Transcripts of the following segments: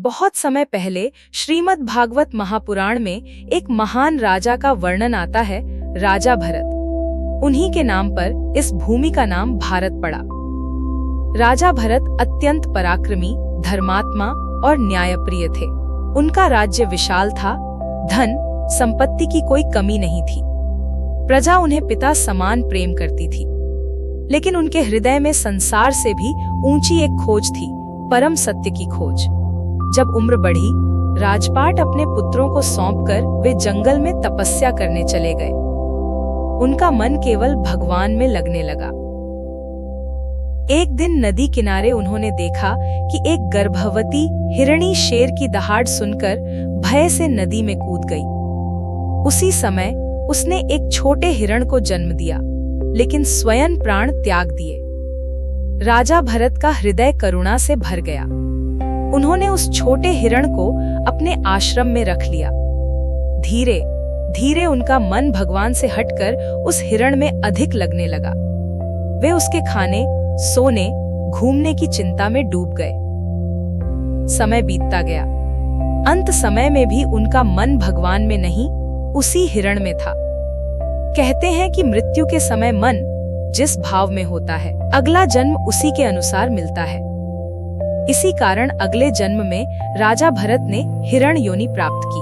बहुत समय पहले श्रीमद् भागवत महापुराण में एक महान राजा का वर्णन आता है, राजा भरत। उन्हीं के नाम पर इस भूमि का नाम भारत पड़ा। राजा भरत अत्यंत पराक्रमी, धर्मात्मा और न्यायप्रिय थे। उनका राज्य विशाल था, धन संपत्ति की कोई कमी नहीं थी। प्रजा उन्हें पिता समान प्रेम करती थी। लेकिन उनके हृदय में संसार से भी ऊंची एक खोज थी, परम सत्य की खोज। जब उम्र बढ़ी, राजपाट अपने पुत्रों को सौंपकर वे जंगल में तपस्या करने चले गए। उनका मन केवल भगवान में लगने लगा। एक दिन नदी किनारे उन्होंने देखा कि एक गर्भवती हिरणी शेर की दहाड़ सुनकर भय से नदी में कूद गई। उसी समय उसने एक छोटे हिरण को जन्म दिया, लेकिन स्वयं प्राण त्याग दिए। राजा भरत का हृदय करुणा से भर गया। उन्होंने उस छोटे हिरण को अपने आश्रम में रख लिया। धीरे धीरे उनका मन भगवान से हटकर उस हिरण में अधिक लगने लगा। वे उसके खाने, सोने, घूमने की चिंता में डूब गए। समय बीतता गया। अंत समय में भी उनका मन भगवान में नहीं, उसी हिरण में था। कहते हैं कि मृत्यु के समय मन जिस भाव में होता है, अगला जन्म उसी के अनुसार मिलता है। इसी कारण अगले जन्म में राजा भरत ने हिरण योनि प्राप्त की।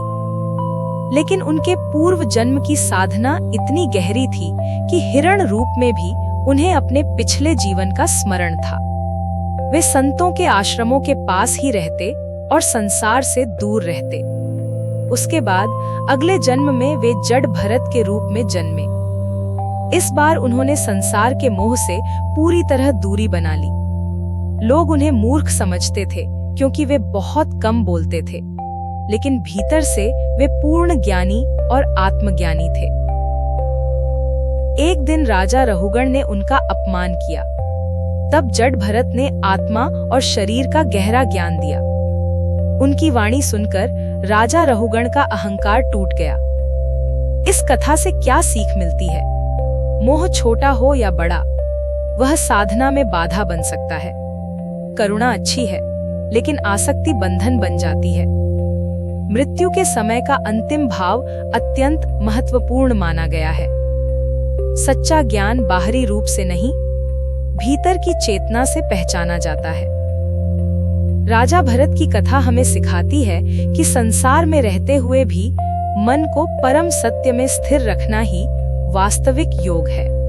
लेकिन उनके पूर्व जन्म की साधना इतनी गहरी थी कि हिरण रूप में भी उन्हें अपने पिछले जीवन का स्मरण था। वे संतों के आश्रमों के पास ही रहते और संसार से दूर रहते। उसके बाद अगले जन्म में वे जड़ भरत के रूप में जन्मे। इस बार उन्होंने संसार के मोह से पूरी तरह दूरी बना ली। लोग उन्हें मूर्ख समझते थे क्योंकि वे बहुत कम बोलते थे, लेकिन भीतर से वे पूर्ण ज्ञानी और आत्मज्ञानी थे। एक दिन राजा रहुगण ने उनका अपमान किया। तब जड़ भरत ने आत्मा और शरीर का गहरा ज्ञान दिया। उनकी वाणी सुनकर राजा रहुगण का अहंकार टूट गया। इस कथा से क्या सीख मिलती है? मोह छोटा हो या बड़ा, वह साधना में बाधा बन सकता है। करुणा अच्छी है, लेकिन आसक्ति बंधन बन जाती है। मृत्यु के समय का अंतिम भाव अत्यंत महत्वपूर्ण माना गया है। सच्चा ज्ञान बाहरी रूप से नहीं, भीतर की चेतना से पहचाना जाता है। राजा भरत की कथा हमें सिखाती है कि संसार में रहते हुए भी मन को परम सत्य में स्थिर रखना ही वास्तविक योग है।